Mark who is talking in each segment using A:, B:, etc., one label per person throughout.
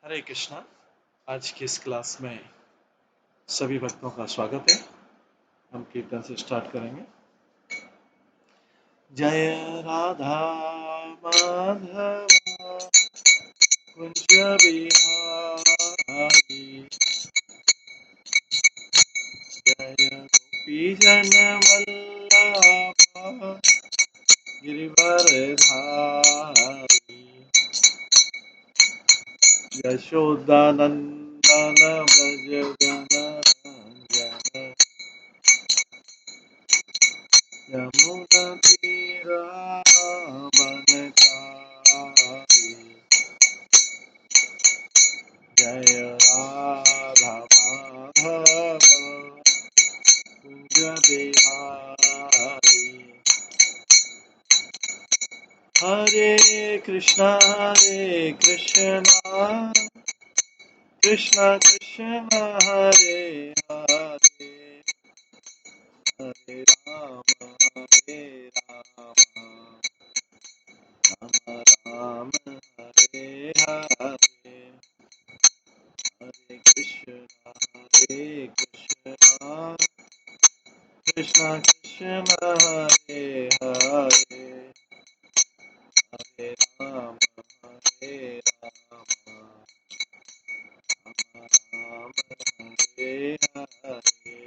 A: हरे कृष्णा। आज की इस क्लास में सभी भक्तों का स्वागत है। हम कीर्तन से स्टार्ट करेंगे। जय राधा माधव कुंज बिहारी, जय गोपी जन वल्लभ गिरिवरधारी, यशोदानंदन व्रज जनरंजन, यमुना तीरावनचारी, जय राधा माधव कुंज बिहारी। हरे कृष्णा कृष्णा कृष्णा हरे हरे, हरे राम राम राम हरे हरे, हरे कृष्णा कृष्णा कृष्णा हरे हरे, हरे राम राम राम हरे हरे,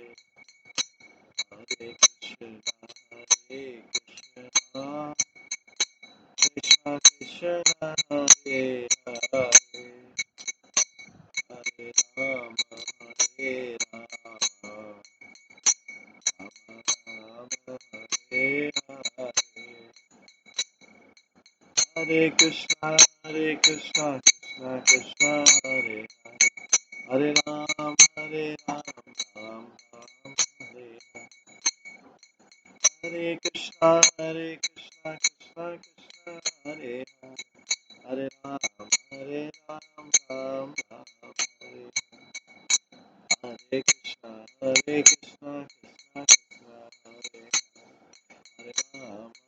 A: हरे कृष्णा कृष्णा कृष्णा हरे हरे, हरे राम राम हरे हरे, हरे कृष्णा कृष्णा कृष्णा हरे हरे, हरे राम राम हरे हरे, हरे कृष्णा कृष्णा कृष्णा हरे हरे, हरे राम राम हरे हरे, हरे कृष्णा कृष्णा हरे हरे,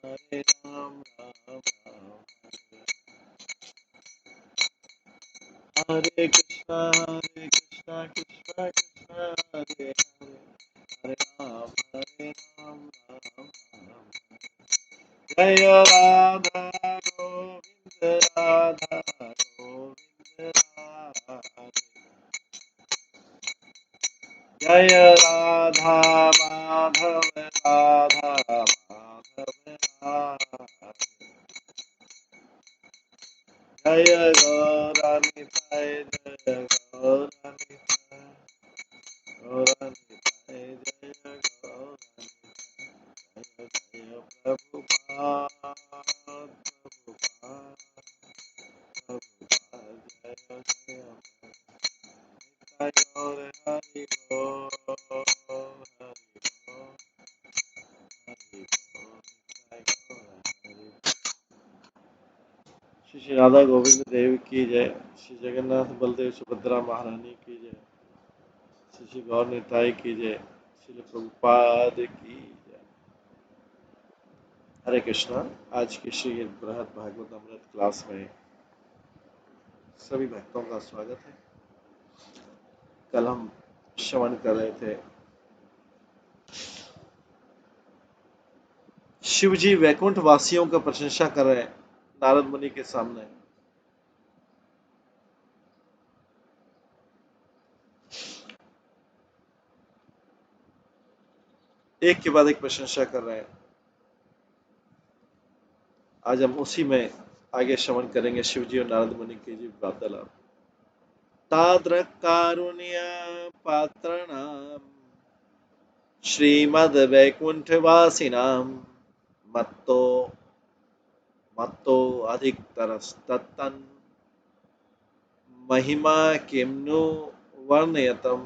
A: हरे राम राम हरे कृष्णा कृष्णा हरे हरे, हरे राम राम जय राधा गोविंद राधा गोविंद राधे, जय राधा माधव राधा माधव राधे, जय गौरानिताय जय गौरानिताय, गौरानिताय जय गौरानिताय, जय जय प्रभुपाद प्रभुपाद प्रभुपाद, जय जय निताय गौर हरि बोल हरि बोल हरि बोल, निताय गौर हरि बोल। श्री श्री राधा गोविंद देव की जय, श्री जगन्नाथ बलदेव सुभद्रा महारानी की जय, श्री श्री गौर निताय की जय, श्री प्रभुपाद की जय। हरे कृष्णा। आज की श्री बृहद भागवत अमृत क्लास में सभी भक्तों का स्वागत है। कल हम श्रवण कर रहे थे शिव जी वैकुंठ वासियों का प्रशंसा कर रहे हैं नारद मुनि के सामने। एक के बाद एक प्रशंसा कर रहे हैं। आज हम उसी में आगे श्रवण करेंगे शिव जी और नारद मुनि की जी वार्तालाप। ताद्रक कारुण्य पात्राणाम श्रीमद् वैकुंठ वासिनाम मत्तो मत्तो अधिकतरस्तत्तन् महिमा किम्नु वर्णयतम।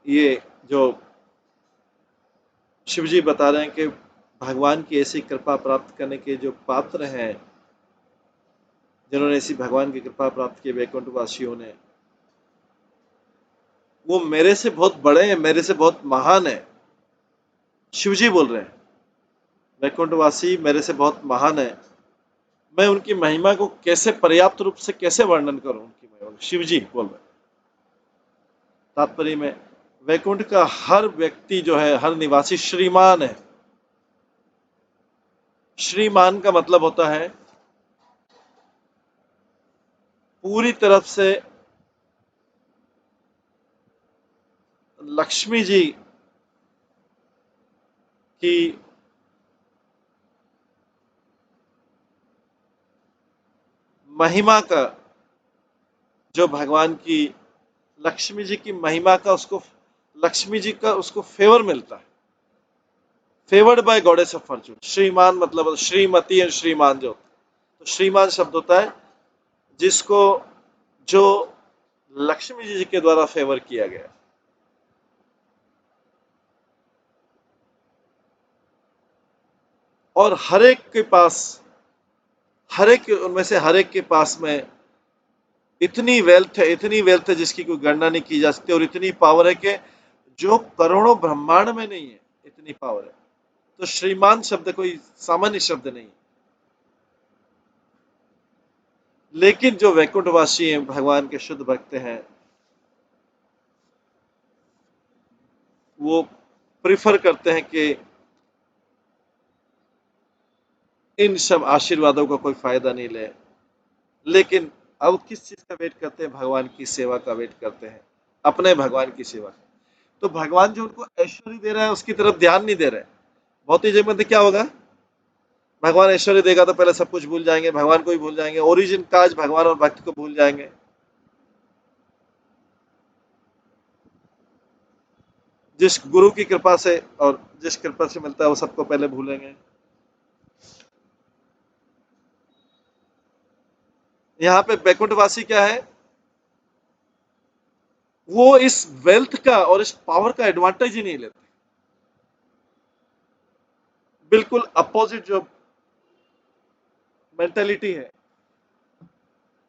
A: ये जो शिव जी बता रहे हैं कि भगवान की ऐसी कृपा प्राप्त करने के जो पात्र हैं, जिन्होंने ऐसी भगवान की कृपा प्राप्त की वैकुंठ वासियों ने, वो मेरे से बहुत बड़े हैं, मेरे से बहुत महान है। शिव जी बोल रहे हैं, वैकुंठवासी मेरे से बहुत महान है, मैं उनकी महिमा को कैसे पर्याप्त रूप से कैसे वर्णन करूं उनकी महिमा को। शिव जी बोल रहे हैं। तात्पर्य में वैकुंठ का हर व्यक्ति जो है, हर निवासी श्रीमान है। श्रीमान का मतलब होता है पूरी तरफ से लक्ष्मी जी की महिमा का, जो भगवान की लक्ष्मी जी की महिमा का उसको, लक्ष्मी जी का उसको फेवर मिलता है, favoured by goddess of fortune. श्रीमान मतलब श्रीमती एंड श्रीमान जो, तो श्रीमान शब्द होता है जिसको, जो लक्ष्मी जी के द्वारा फेवर किया गया। और हर एक के पास, हर एक उनमें से हर एक के पास में इतनी वेल्थ है, इतनी वेल्थ है जिसकी कोई गणना नहीं की जा सकती, और इतनी पावर है कि जो करोड़ों ब्रह्मांड में नहीं है, इतनी पावर है। तो श्रीमान शब्द कोई सामान्य शब्द नहीं। लेकिन जो वैकुंठवासी हैं, भगवान के शुद्ध भक्त हैं, वो प्रिफर करते हैं कि इन सब आशीर्वादों का कोई फायदा नहीं ले, लेकिन अब किस चीज का वेट करते हैं? भगवान की सेवा का वेट करते हैं, अपने भगवान की सेवा। तो भगवान जो उनको ऐश्वर्य दे रहा है उसकी तरफ ध्यान नहीं दे रहे। भौतिक जगत में क्या होगा? भगवान ऐश्वर्य देगा तो पहले सब कुछ भूल जाएंगे, भगवान को ही भूल जाएंगे, ओरिजिन काज भगवान और भक्त को भूल जाएंगे। जिस गुरु की कृपा से और जिस कृपा से मिलता है वो सबको पहले भूलेंगे। यहाँ पे बैकुंठवासी क्या है? वो इस वेल्थ का और इस पावर का एडवांटेज ही नहीं लेते। बिल्कुल अपोजिट जो मेंटेलिटी है।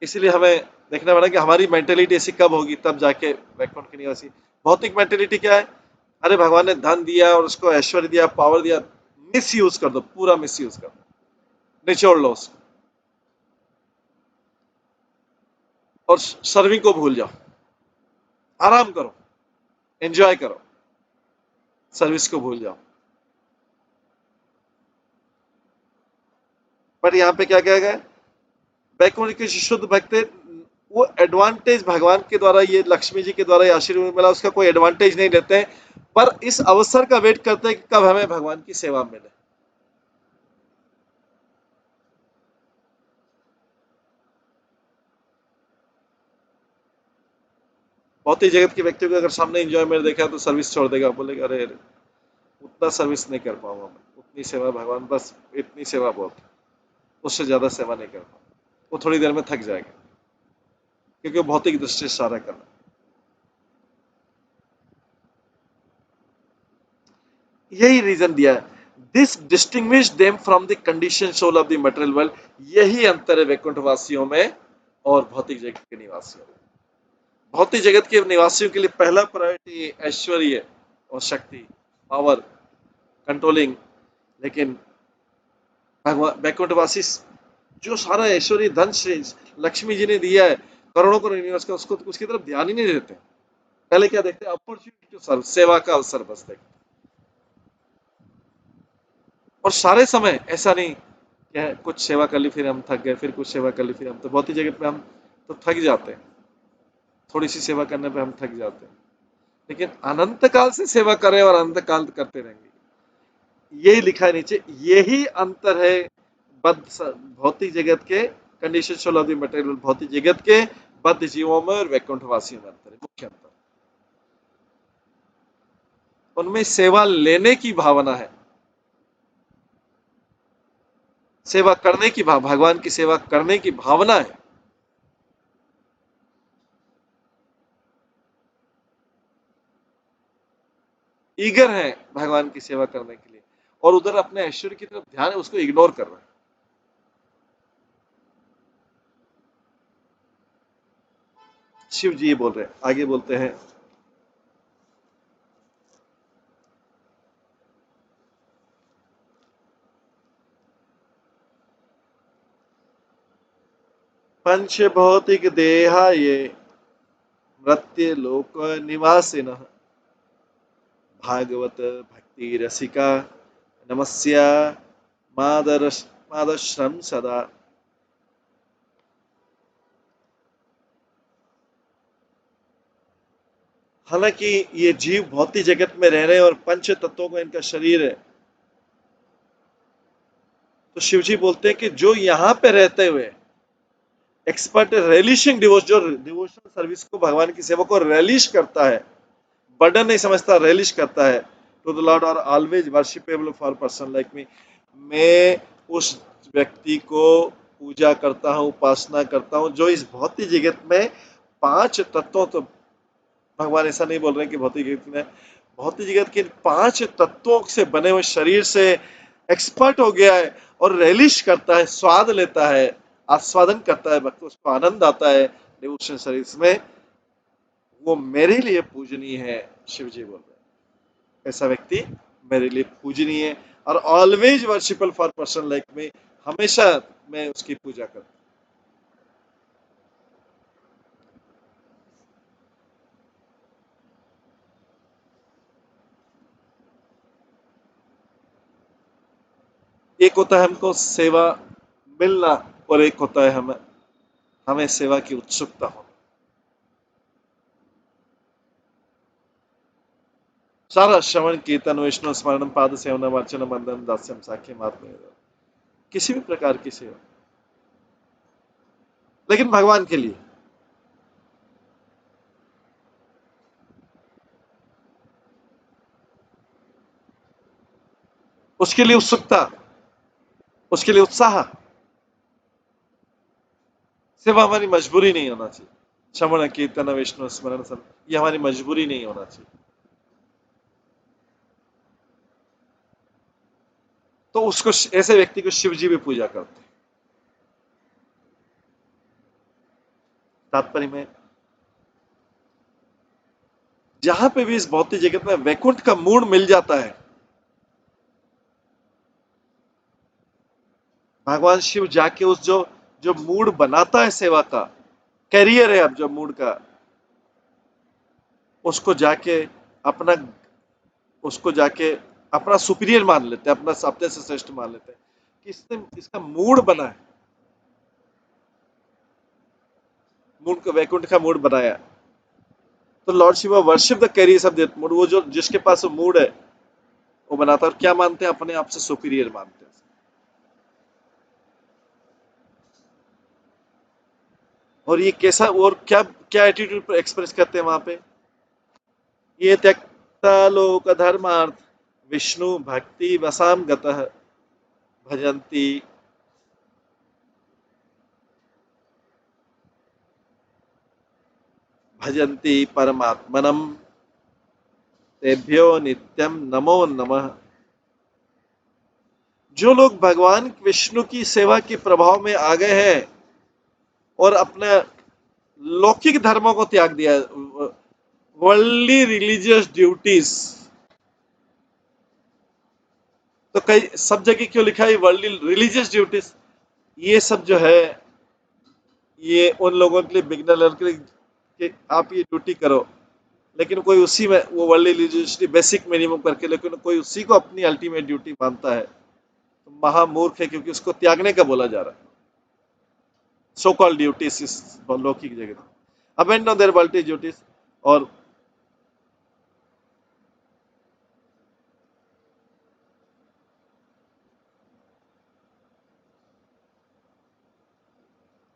A: इसलिए हमें देखना पड़ा कि हमारी मेंटेलिटी ऐसी कब होगी, तब जाके बैकवर्ड की निवासी। भौतिक मेंटेलिटी क्या है? अरे भगवान ने धन दिया और उसको ऐश्वर्य दिया, पावर दिया, मिस यूज कर दो, पूरा मिस यूज कर दो, निचोड़ लो उसको और सर्विंग को भूल जाओ, आराम करो, एंजॉय करो, सर्विस को भूल जाओ। पर यहाँ पे क्या कहा गया? बैकवर्ड के शुद्ध भक्त, वो एडवांटेज भगवान के द्वारा, ये लक्ष्मी जी के द्वारा ये आशीर्वाद मिला, उसका कोई एडवांटेज नहीं लेते हैं, पर इस अवसर का वेट करते हैं कि कब हमें भगवान की सेवा मिले। भौतिक जगत के व्यक्ति को अगर सामने एंजॉयमेंट देखा तो सर्विस छोड़ देगा, बोलेगा अरे उतना सर्विस नहीं कर पाऊंगा मैं, उतनी सेवा भगवान, बस इतनी सेवा बहुत, उससे ज्यादा सेवा नहीं कर पाऊंगा। वो थोड़ी देर में थक जाएगा, क्योंकि वो भौतिक दृष्टि से सारा करना। यही रीजन दिया है, this distinguish them from the condition soul of the material world. यही अंतर है वैकुंठ वासियों में और भौतिक जगत के निवासियों में। भौतिक जगत के निवासियों के लिए पहला प्रायोरिटी ऐश्वर्य और शक्ति, पावर, कंट्रोलिंग। लेकिन भगवान वैकुंठवासी जो सारा ऐश्वर्य धन श्री लक्ष्मी जी ने दिया है, करोड़ों करोड़ यूनिवर्स का, उसको उसकी तरफ ध्यान ही नहीं देते। पहले क्या देखते हैं? अपॉर्चुनिटी टू सर्व, सेवा का अवसर बस देखते। और सारे समय ऐसा नहीं कि कुछ सेवा कर ली फिर हम थक गए, फिर कुछ सेवा कर ली फिर हम, तो भौतिक जगत में हम तो थक जाते हैं, थोड़ी सी सेवा करने पे हम थक जाते हैं। लेकिन अनंत काल से सेवा करें और अनंत काल करते रहेंगे, यही लिखा है नीचे। यही अंतर है बद्ध भौतिक जगत के condition soul of the material, भौतिक जगत के बद्ध जीवों में और वैकुंठ वासियों में अंतर है, मुख्य अंतर। उनमें सेवा लेने की भावना है, सेवा करने की भाव, भगवान की सेवा करने की भावना है। ईगर हैं भगवान की सेवा करने के लिए, और उधर अपने ऐश्वर्य की तरफ ध्यान है, उसको इग्नोर कर रहा है। शिव जी ये बोल रहे हैं, आगे बोलते हैं, पंच भौतिक देहा ये मृत्य लोक निवासिनः भागवत भक्ति रसिका नमस्या मादरश्रम सदा। हालांकि ये जीव भौतिक जगत में रह रहे हैं और पंच तत्वों का इनका शरीर है, तो शिव जी बोलते हैं कि जो यहाँ पे रहते हुए एक्सपर्ट रेलिशिंग डिवोश, जो डिवोशनल सर्विस को, भगवान की सेवा को रेलिश करता है, बर्डन नहीं समझता, रेलिश करता है, to the lord are always worshipable for person like me, मैं उस व्यक्ति को पूजा करता हूँ, उपासना करता हूँ जो इस भौतिक जगत में पांच तत्वों, तो भगवान ऐसा नहीं बोल रहे कि भौतिक जगत में, भौतिक जगत के पांच तत्वों से बने हुए शरीर से एक्सपर्ट हो गया है और रेलिश करता है, स्वाद लेता है, आस्वादन करता है, भक्त उसको आनंद आता है डिवोशन सर्विस में, वो मेरे लिए पूजनीय है। शिव जी बोल रहे हैं ऐसा व्यक्ति मेरे लिए पूजनीय है, और always worshipful for person like me, हमेशा मैं उसकी पूजा करता हूँ। एक होता है हमको सेवा मिलना, और एक होता है हमें हमें सेवा की उत्सुकता हो। सारा श्रवण कीर्तन वैष्णव स्मरण पाद सेवन वर्चन बंधन दास्यम साख्य महात्म्य, किसी भी प्रकार की सेवा, लेकिन भगवान के लिए, उसके लिए उत्सुकता, उसके लिए उत्साह, सेवा हमारी मजबूरी नहीं होना चाहिए। श्रवण कीर्तन वैष्णव स्मरण सब ये हमारी मजबूरी नहीं होना चाहिए। तो उसको, ऐसे व्यक्ति को शिव जी भी पूजा करते हैं। तात्पर्य में, जहां पे भी इस भौतिक जगत में वैकुंठ का मूड मिल जाता है, भगवान शिव जाके उस जो जो मूड बनाता है सेवा का, कैरियर है अब जो मूड का, उसको जाके अपना उसको जाके अपना सुपीरियर मान लेते हैं, अपना अपने से श्रेष्ठ मान लेते हैं कि इसने इसका मूड बना है, मूड को वैकुंठ का मूड बनाया, तो Lord Shiva worship the carriers of that mood, वो जो जिसके पास वो मूड है वो बनाता है, और क्या मानते हैं, अपने आप से सुपीरियर मानते हैं। और ये कैसा, और क्या क्या एटीट्यूड एक्सप्रेस करते हैं वहां पे, ये त्यक्ता लोक धर्मार्थ विष्णु भक्ति वसाम गतः भजंती भजंती परमात्मनम तेभ्यो नित्यम नमो नमः। जो लोग भगवान विष्णु की सेवा के प्रभाव में आ गए हैं और अपने लौकिक धर्मों को त्याग दिया, वर्ल्डली रिलीजियस ड्यूटीज, तो कई सब जगह क्यों लिखा है वर्ल्डली रिलीजियस ड्यूटीज, ये सब जो है ये उन लोगों के लिए, बिगनर के लिए, कि आप ये ड्यूटी करो, लेकिन कोई उसी में वो वर्ल्डली रिलीजियसली बेसिक मिनिमम करके, लेकिन कोई उसी को अपनी अल्टीमेट ड्यूटी मानता है, तो महामूर्ख है, क्योंकि उसको त्यागने का बोला जा रहा है। सो कॉल्ड ड्यूटीज इस लौकिक जगत, अबेंडन देयर वर्ल्डली ड्यूटीज, और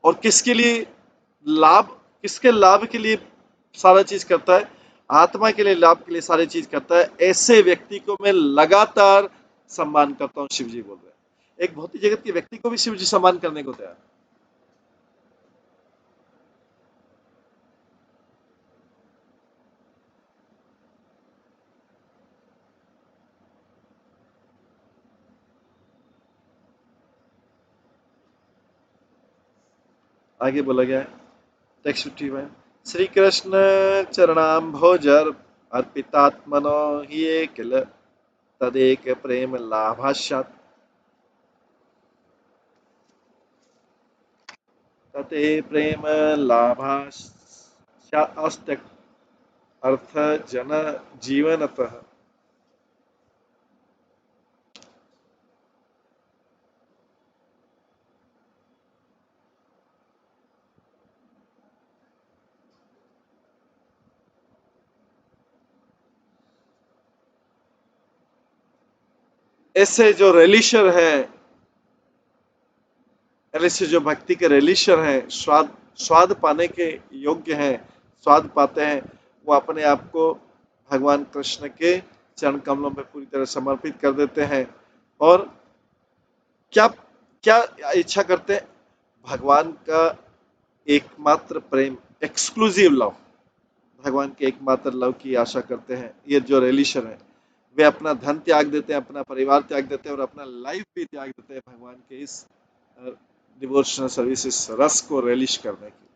A: और किसके लिए लाभ, किसके लाभ के लिए सारा चीज करता है, आत्मा के लिए, लाभ के लिए सारी चीज करता है, ऐसे व्यक्ति को मैं लगातार सम्मान करता हूँ, शिव जी बोल रहे हैं। एक भौतिक जगत के व्यक्ति को भी शिव जी सम्मान करने को तैयार। आगे बोला गया है टेक्स्ट 51 श्री कृष्ण चरणाम्भोजर अर्पितात्मनो हि किल तदेक प्रेम लाभाश्चात् तते प्रेम लाभाश्चात् अर्थ जन जीवनतः। ऐसे जो रिलीशर हैं, ऐसे जो भक्ति के रिलीशर हैं, स्वाद स्वाद पाने के योग्य हैं, स्वाद पाते हैं, वो अपने आप को भगवान कृष्ण के चरण कमलों में पूरी तरह समर्पित कर देते हैं और क्या क्या इच्छा करते हैं? भगवान का एकमात्र प्रेम, एक्सक्लूसिव लव, भगवान के एकमात्र लव की आशा करते हैं। ये जो रिलीशन है, वे अपना धन त्याग देते हैं, अपना परिवार त्याग देते हैं और अपना लाइफ भी त्याग देते हैं भगवान के इस डिवोशनल सर्विस, इस रस को रिलीश करने के लिए,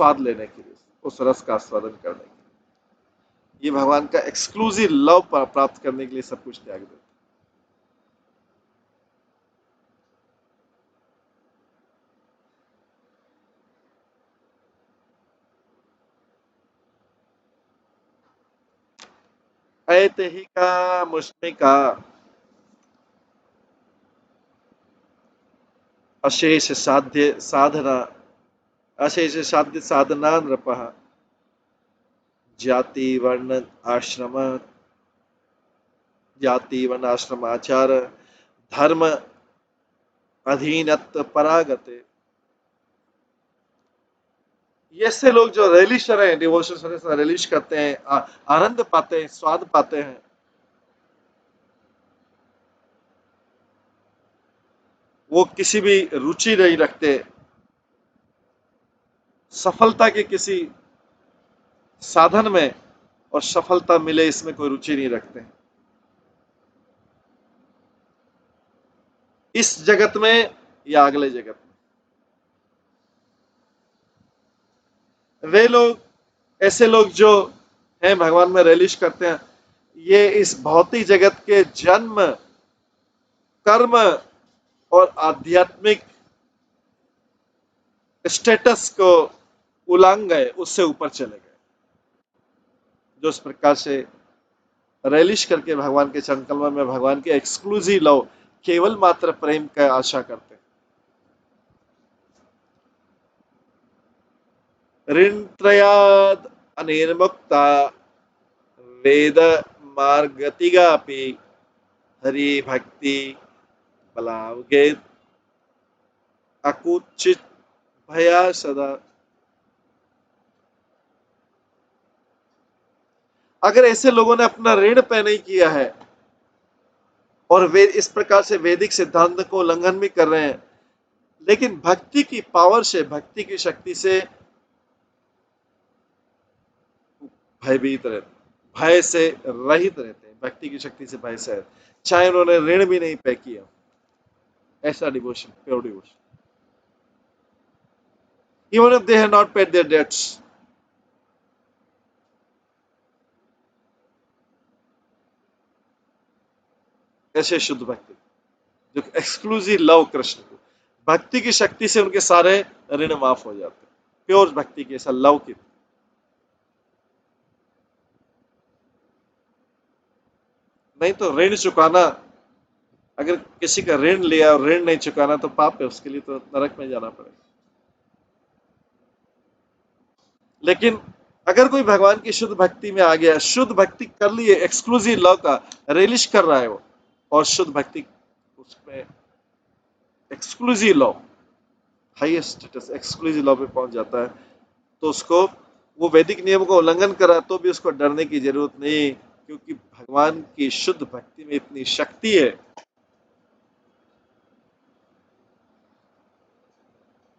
A: स्वाद लेने के लिए, उस रस का आस्वादन करने के लिए। ये भगवान का एक्सक्लूसिव लव प्राप्त करने के लिए सब कुछ त्याग देते हैं। ऐतिहिका मुष्मिका अशेष साध्य साधना अशेष साध्य साधना नृपः जाति वर्ण आश्रम जाति वर्ण आश्रम आचार धर्म अधीनत्व परागते। ये से लोग जो रिलीशर हैं, डिवोशन सर्विस में रिलीश करते हैं, आनंद पाते हैं, स्वाद पाते हैं, वो किसी भी रुचि नहीं रखते, सफलता के किसी साधन में और सफलता मिले इसमें कोई रुचि नहीं रखते, इस जगत में या अगले जगत में। वे लोग, ऐसे लोग जो हैं भगवान में रिलीश करते हैं, ये इस भौतिक जगत के जन्म, कर्म और आध्यात्मिक स्टेटस को उलांग गए, उससे ऊपर चले गए, जो इस प्रकार से रिलीश करके भगवान के चरण कमल में भगवान के एक्सक्लूसिव लव, केवल मात्र प्रेम का आशा करते हैं। ऋण त्रयाद अनिर्मुक्ता वेद मार्गतिगापि हरि भक्ति बलावगे अकुचित भया सदा। अगर ऐसे लोगों ने अपना ऋण पे नहीं किया है और वे इस प्रकार से वैदिक सिद्धांत को उल्लंघन भी कर रहे हैं, लेकिन भक्ति की पावर से, भक्ति की शक्ति से भयभीत रहते, भय से रहित रहते हैं, भक्ति की शक्ति से भय से रहते, चाहे उन्होंने ऋण भी नहीं पे किया। ऐसा devotion, pure devotion, even if they have not paid their debts. ऐसे शुद्ध भक्ति जो एक्सक्लूसिव लव कृष्ण को, भक्ति की शक्ति से उनके सारे ऋण माफ हो जाते हैं, प्योर भक्ति के, ऐसा लव की। नहीं तो ऋण चुकाना, अगर किसी का ऋण लिया और ऋण नहीं चुकाना तो पाप है, उसके लिए तो नरक में जाना पड़ेगा। लेकिन अगर कोई भगवान की शुद्ध भक्ति में आ गया, शुद्ध भक्ति कर लिए, एक्सक्लूसिव लव का रिलीज कर रहा है वो, और शुद्ध भक्ति उसमें exclusive love, highest status exclusive love पे पहुंच जाता है, तो उसको, वो वैदिक नियम का उल्लंघन करा तो भी उसको डरने की जरूरत नहीं, क्योंकि भगवान की शुद्ध भक्ति में इतनी शक्ति है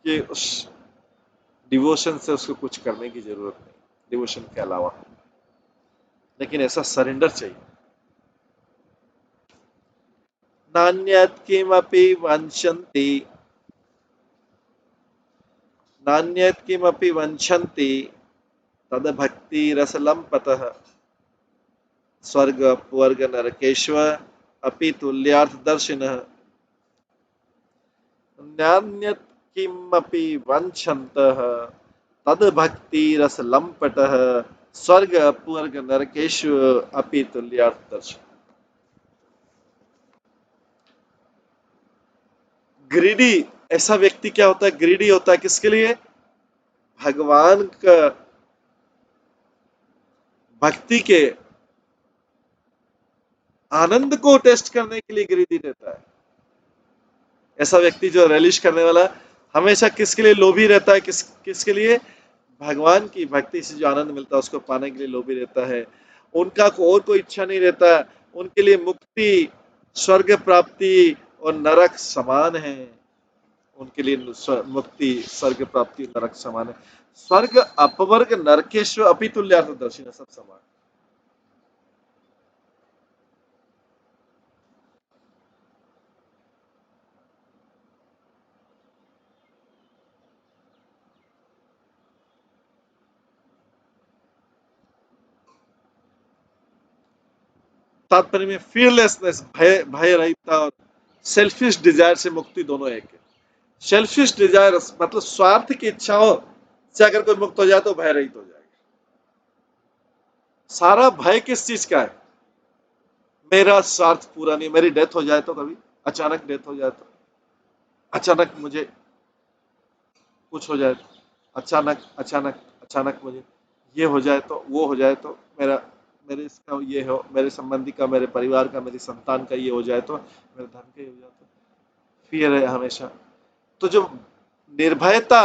A: कि उस डिवोशन से उसको कुछ करने की जरूरत नहीं, डिवोशन के अलावा। लेकिन ऐसा सरेंडर चाहिए। नान्यत् किमपि वांछन्ति नान्यत् किमपि वञ्छन्ति तद्भक्तिरसलम्पतः स्वर्ग अपवर्ग नरकेश्व अपि तुल्यार्थदर्शिनः नान्यत् किमपि वञ्छन्तः तद्भक्तिरसलम्पटः स्वर्ग अपवर्ग नरकेश्व अपि तुल्यार्थदर्शिनः। ग्रीडी ऐसा व्यक्ति क्या होता है? ग्रीडी होता है किसके लिए? भगवान का भक्ति के आनंद को टेस्ट करने के लिए ग्रीडी रहता है। ऐसा व्यक्ति जो रेलिश करने वाला हमेशा किसके लिए लोभी रहता है? किसके लिए? भगवान की भक्ति से जो आनंद मिलता है उसको पाने के लिए लोभी रहता है। उनका और कोई इच्छा नहीं रहता। उनके लिए मुक्ति, स्वर्ग प्राप्ति और नरक समान है। उनके लिए मुक्ति, स्वर्ग प्राप्ति, नरक समान है। स्वर्ग अपवर्ग नरकेश्वर अपि तुल्यार्थदर्शी सब समान। तात्पर्य में फियरलेसनेस, भय भय रहिता और सेल्फिश डिजायर से मुक्ति दोनों एक है। सेल्फिश डिजायर मतलब स्वार्थ की इच्छाओं से अगर कोई मुक्त हो जाए तो भय रहित हो जाएगा। सारा भय किस चीज का है? मेरा स्वार्थ पूरा नहीं, मेरी डेथ हो जाए तो, कभी अचानक डेथ हो जाए तो, अचानक मुझे कुछ हो जाए तो, अचानक अचानक अचानक मुझे ये हो जाए तो, वो हो जाए तो, मेरा मेरे इसका ये हो, मेरे संबंधी का, मेरे परिवार का, मेरी संतान का ये हो जाए तो, मेरे धन का ये हो जाए तो, फियर है हमेशा। तो जो निर्भयता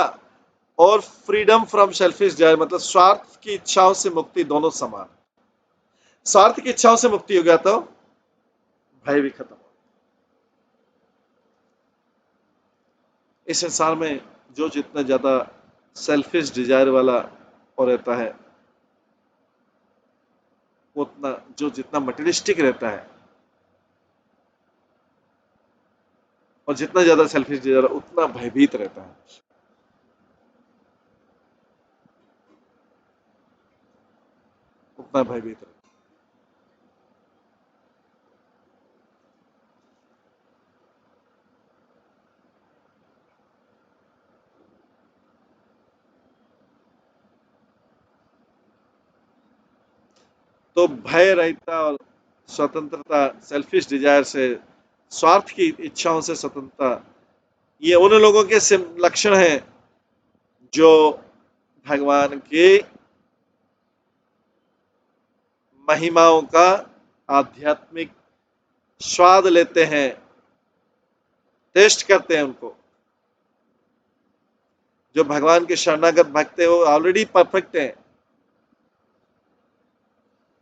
A: और फ्रीडम फ्रॉम सेल्फिश डिजायर मतलब स्वार्थ की इच्छाओं से मुक्ति दोनों समान। स्वार्थ की इच्छाओं से मुक्ति हो गया तो भय भी खत्म हो। इस संसार में जो जितना ज्यादा सेल्फिश डिजायर वाला और रहता है, उतना जो जितना मटेरियलिस्टिक रहता है और जितना ज्यादा सेल्फिश डिजायर उतना भयभीत रहता है, उतना भयभीत रहता है। तो भय रहता और स्वतंत्रता, सेल्फिश डिजायर से, स्वार्थ की इच्छाओं से स्वतंत्रता, ये उन लोगों के लक्षण हैं जो भगवान के महिमाओं का आध्यात्मिक स्वाद लेते हैं, टेस्ट करते हैं उनको। जो भगवान के शरणागत भक्त है वो ऑलरेडी परफेक्ट है,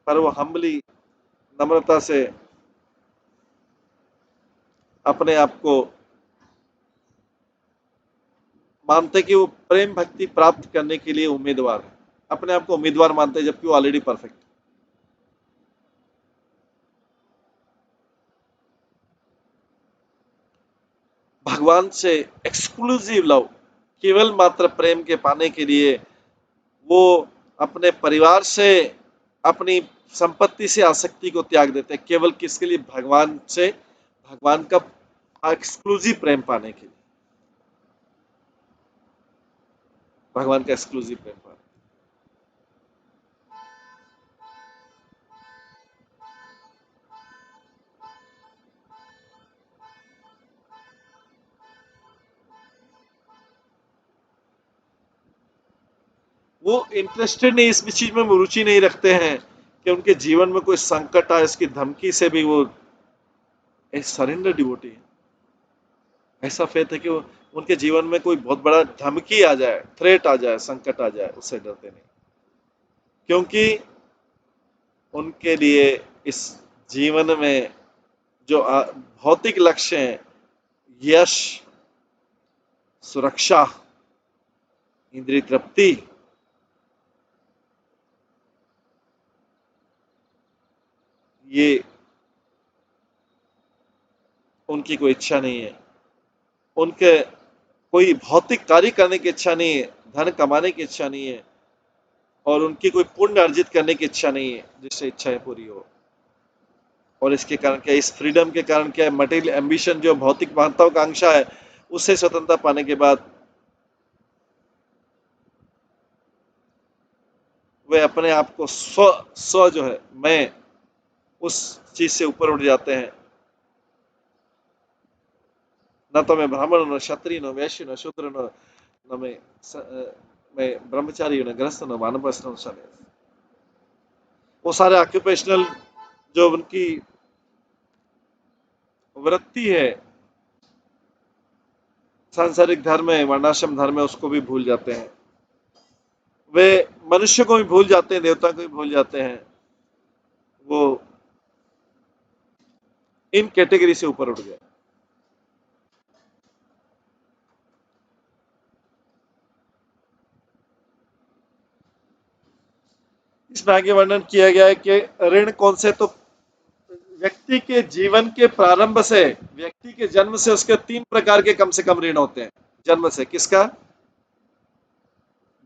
A: पर वो हम्बली, नम्रता से अपने आप को मानते कि वो प्रेम भक्ति प्राप्त करने के लिए उम्मीदवार है, अपने आप को उम्मीदवार मानते हैं जबकि वो ऑलरेडी परफेक्ट। भगवान से एक्सक्लूसिव लव, केवल मात्र प्रेम के पाने के लिए वो अपने परिवार से, अपनी संपत्ति से आसक्ति को त्याग देते हैं, केवल किसके लिए? भगवान से, भगवान का एक्सक्लूसिव प्रेम पाने के लिए, भगवान का एक्सक्लूसिव प्रेम पाने। वो इंटरेस्टेड नहीं, इस चीज में रुचि नहीं रखते हैं कि उनके जीवन में कोई संकट आए, इसकी धमकी से भी वो एक सरेंडर डिवोटी है। ऐसा फेथ है कि वो, उनके जीवन में कोई बहुत बड़ा धमकी आ जाए, थ्रेट आ जाए, संकट आ जाए, उससे डरते नहीं, क्योंकि उनके लिए इस जीवन में जो भौतिक लक्ष्य हैं, यश, सुरक्षा, इंद्रिय तृप्ति, ये उनकी कोई इच्छा नहीं है। उनके कोई भौतिक कार्य करने की इच्छा नहीं है, धन कमाने की इच्छा नहीं है, और उनकी कोई पुण्य अर्जित करने की इच्छा नहीं है जिससे इच्छाएं पूरी हो। और इसके कारण क्या, इस फ्रीडम के कारण क्या है, मटेरियल एम्बिशन जो भौतिक महत्वाकांक्षा है, उससे स्वतंत्रता पाने के बाद वे अपने आप को स्व स्व जो है मैं, उस चीज से ऊपर उठ जाते हैं। न तो मैं ब्राह्मण, न क्षत्रिय, न वैश्य, न शूद्र, न मैं ब्रह्मचारी हूं, न गृहस्थ, न वानप्रस्थ, न सन्यासी। वो सारे ऑक्यूपेशनल जो उनकी वृत्ति है, सांसारिक धर्म है, वर्णाश्रम धर्म है, उसको भी भूल जाते हैं। वे मनुष्य को भी भूल जाते हैं, देवता को भी भूल जाते हैं। वो इन कैटेगरी से ऊपर उठ गए। इसमें आगे वर्णन किया गया है कि ऋण कौन से, तो व्यक्ति के जीवन के प्रारंभ से, व्यक्ति के जन्म से उसके 3 प्रकार के कम से कम ऋण होते हैं। जन्म से किसका?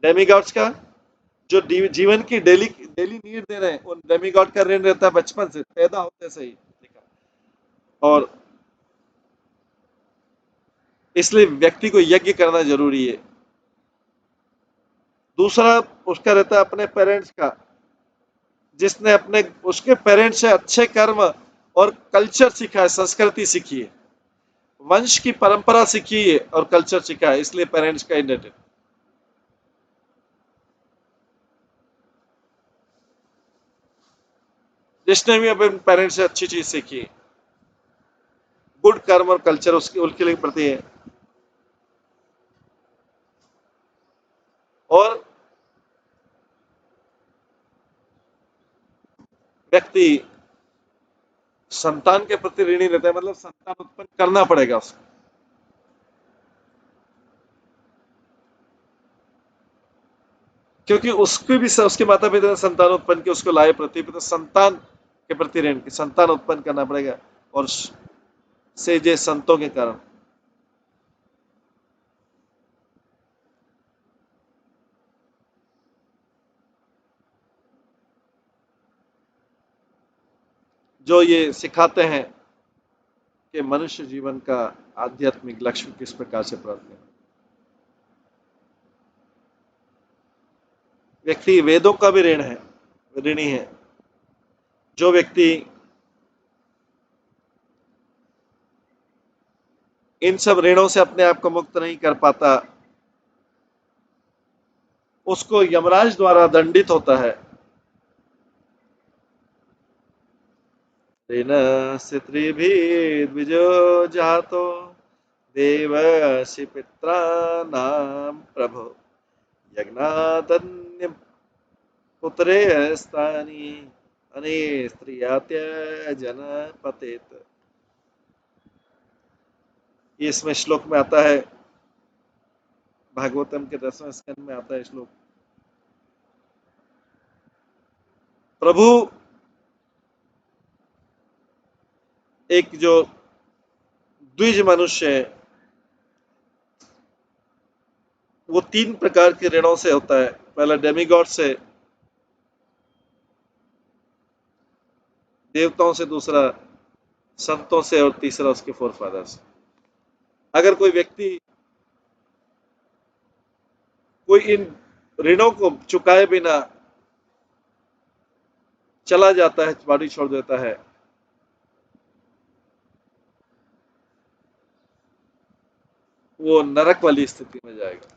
A: डेमीगॉड्स का, जो जीवन की डेली डेली नीड दे रहे हैं, उन डेमीगॉड का ऋण रहता है बचपन से, पैदा होते से ही। और इसलिए व्यक्ति को यज्ञ करना जरूरी है। दूसरा उसका रहता है अपने पेरेंट्स का, जिसने अपने उसके पेरेंट्स से अच्छे कर्म और कल्चर सीखा है, संस्कृति सीखी है, वंश की परंपरा सीखी है और कल्चर सीखा है, इसलिए पेरेंट्स का इंडेटेड। जिसने भी अपने पेरेंट्स से अच्छी चीज सीखी, गुड कर्म और कल्चर उसके उनके लिए प्रति है। और व्यक्ति संतान के प्रति ऋणी रहता है, मतलब संतान उत्पन्न करना पड़ेगा उसको, क्योंकि उसको भी उसके माता पिता ने संतान उत्पन्न की, उसको लाए पृथ्वी पर, तो संतान के प्रति ऋण की, संतान उत्पन्न करना पड़ेगा। और सेजे संतों के कारण जो ये सिखाते हैं कि मनुष्य जीवन का आध्यात्मिक लक्ष्य किस प्रकार से प्राप्त करें। व्यक्ति वेदों का भी ऋण है, ऋणी है। जो व्यक्ति इन सब ऋणों से अपने आप को मुक्त नहीं कर पाता, उसको यमराज द्वारा दंडित होता है। ऋणस्य त्रिभिर्द्विजो जातो देवस्य पित्राणां प्रभो यज्ञादन्य पुत्रे स्थानी अने स्त्रियात्य जन पतेत। ये इसमें श्लोक में आता है, भागवतम के 10वें स्कंद में आता है श्लोक। प्रभु एक जो द्विज मनुष्य है, वो 3 प्रकार के ऋणों से होता है। पहला डेमीगॉड से, देवताओं से, दूसरा संतों से, और तीसरा उसके फोर फादर से। अगर कोई व्यक्ति कोई इन ऋणों को चुकाए बिना चला जाता है, बॉडी छोड़ देता है, वो नरक वाली स्थिति में जाएगा।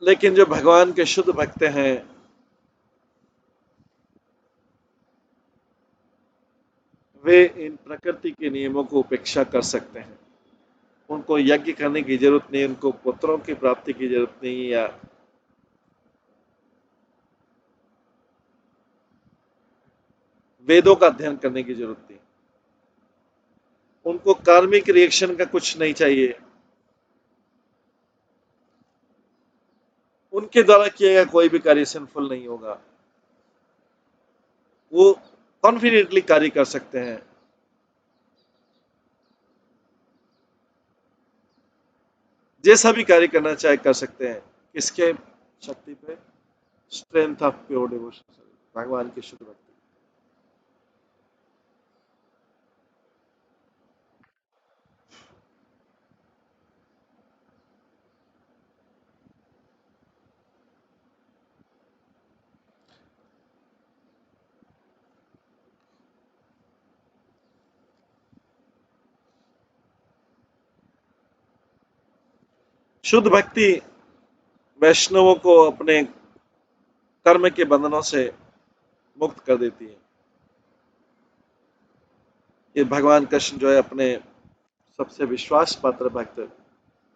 A: लेकिन जो भगवान के शुद्ध भक्त हैं, वे इन प्रकृति के नियमों को उपेक्षा कर सकते हैं। उनको यज्ञ करने की जरूरत नहीं, उनको पुत्रों की प्राप्ति की जरूरत नहीं, या वेदों का अध्ययन करने की जरूरत नहीं। उनको कार्मिक रिएक्शन का कुछ नहीं चाहिए, उनके द्वारा किया गया कोई भी कार्य सिंफुल नहीं होगा, वो कॉन्फिडेंटली कार्य कर सकते हैं। जैसा भी कार्य करना चाहे कर सकते हैं, किसके शक्ति पे? स्ट्रेंथ ऑफ प्योर डिवोशन, भगवान की शुद्ध भक्ति। शुद्ध भक्ति वैष्णवों को अपने कर्म के बंधनों से मुक्त कर देती है। ये भगवान कृष्ण जो है अपने सबसे विश्वास पात्र भक्त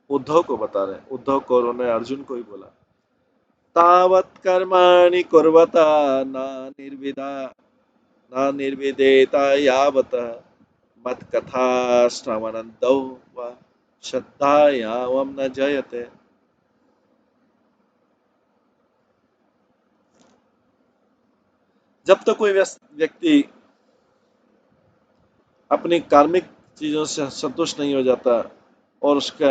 A: उद्धव को बता रहे हैं। उद्धव को उन्होंने अर्जुन को ही बोला, तावत् कर्माणि कुर्वता न निर्विदा न निर्विदेता यावत् मत कथा श्रवणंदौ व श्रद्धायावम न जयते। जब तक कोई व्यक्ति अपनी कार्मिक चीजों से संतुष्ट नहीं हो जाता और उसके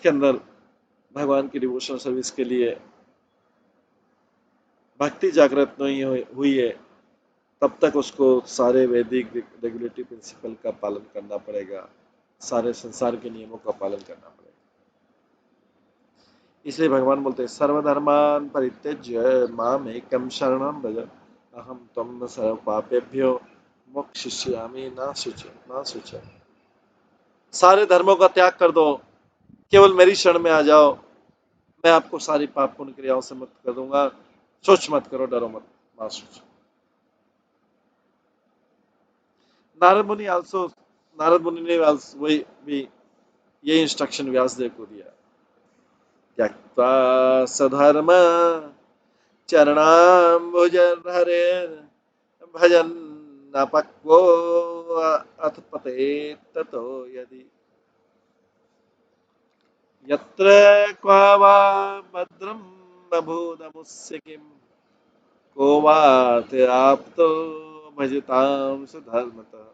A: अंदर भगवान की डिवोशनल सर्विस के लिए भक्ति जागृत नहीं हुई है, तब तक उसको सारे वैदिक रेगुलेटरी प्रिंसिपल का पालन करना पड़ेगा, सारे संसार के नियमों का पालन करना पड़ेगा। इसलिए भगवान बोलते हैं, सर्वधर्मान परित्यज्य माम एकम शरणं व्रज अहम त्वं सर्व पापेभ्यो मोक्षयिष्यामि न शुच। सारे धर्मों का त्याग कर दो, केवल मेरी शरण में आ जाओ, मैं आपको सारी पाप पुण्य क्रियाओं से मुक्त कर दूंगा। सोच मत करो, डरो मत, ना सोचो। नारद मुनि आल्सो नारद मुनि ने वही भी ये इंस्ट्रक्शन व्यासदेव को दिया, त्यक्त्वा सधर्म चरणाम्बुज हरे भजन न पक्वो अथ पतेत ततो यदि यत्र क्वा वा भद्रं बभूदमुस्य किं को वात आप्तो भजतां सुधर्मतः।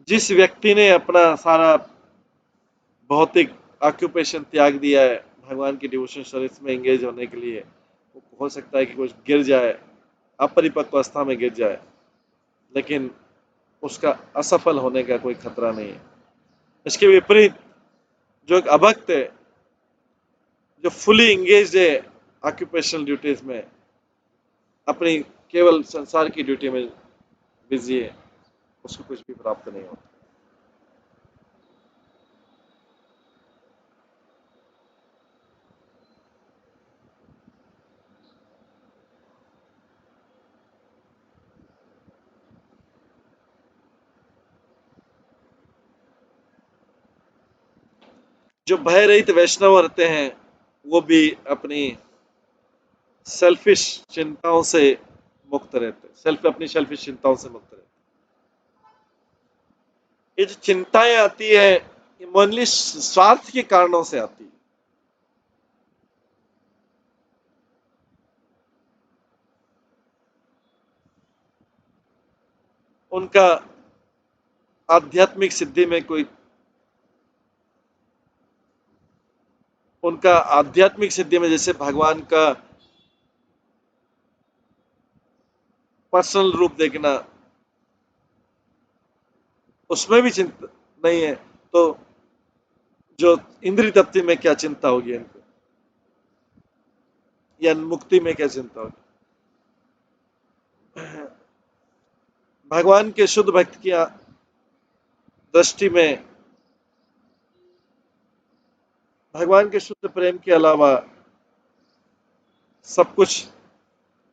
A: जिस व्यक्ति ने अपना सारा भौतिक ऑक्यूपेशन त्याग दिया है भगवान की डिवोशन सर्विस में एंगेज होने के लिए, हो सकता है कि कुछ गिर जाए, अपरिपक्व अवस्था में गिर जाए, लेकिन उसका असफल होने का कोई खतरा नहीं है। इसके विपरीत जो एक अभक्त है, जो फुली इंगेज है ऑक्यूपेशनल ड्यूटीज में, अपनी केवल संसार की ड्यूटी में बिजी है, उसको कुछ भी प्राप्त नहीं होता। जो भय रहित वैष्णव रहते हैं, वो भी अपनी सेल्फिश चिंताओं से मुक्त रहते हैं, अपनी सेल्फिश चिंताओं से मुक्त रहते हैं। ये जो चिंताएं आती है, ये मेनली स्वार्थ के कारणों से आती है। उनका आध्यात्मिक सिद्धि में कोई उनका आध्यात्मिक सिद्धि में जैसे भगवान का पर्सनल रूप देखना, उसमें भी चिंता नहीं है, तो जो इंद्रिय तृप्ति में क्या चिंता होगी इनको, या मुक्ति में क्या चिंता होगी। भगवान के शुद्ध भक्त की दृष्टि में भगवान के शुद्ध प्रेम के अलावा सब कुछ,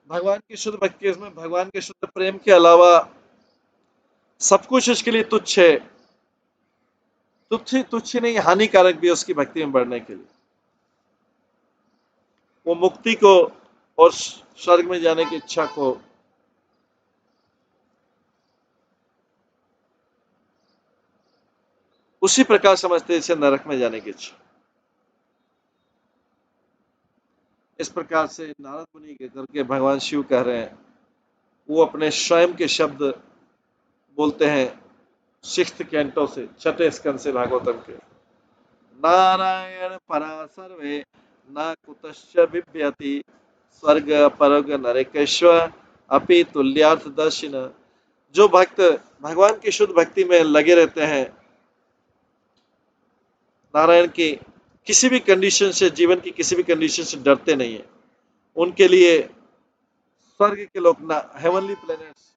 A: भगवान की शुद्ध भक्ति में भगवान के शुद्ध प्रेम के अलावा सब कुछ उसके लिए तुच्छ है। तुच्छ तुच्छ नहीं, हानिकारक भी है उसकी भक्ति में बढ़ने के लिए। वो मुक्ति को और स्वर्ग में जाने की इच्छा को उसी प्रकार समझते जैसे नरक में जाने की इच्छा। इस प्रकार से नारद मुनि के करके भगवान शिव कह रहे हैं, वो अपने स्वयं के शब्द बोलते हैं सिक्स्थ कैंटो से, छठे स्कंद से भागवतम के। नारायण परा सर्वे न कुतश्च बिभ्यति स्वर्ग परग नरकेश्वर अपि तुल्यार्थ दर्शिन। जो भक्त भगवान की शुद्ध भक्ति में लगे रहते हैं, नारायण की किसी भी कंडीशन से, जीवन की किसी भी कंडीशन से डरते नहीं है, उनके लिए स्वर्ग के लोग, हेवनली प्लैनेट्स,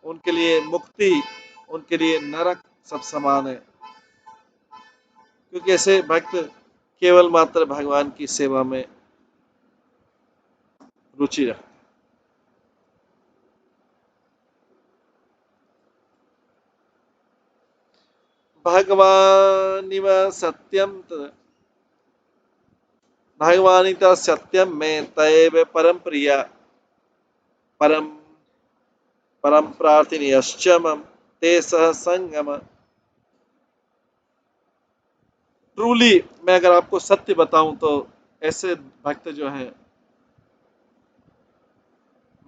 A: उनके लिए मुक्ति, उनके लिए नरक सब समान है, क्योंकि ऐसे भक्त केवल मात्र भगवान की सेवा में रुचि रखते। भगवानिव सत्यम भगवानित सत्यम में तैव परम प्रिया परम परम प्रार्थिनीयश्च मम ते सह संगम। ट्रूली मैं अगर आपको सत्य बताऊं तो ऐसे भक्त जो हैं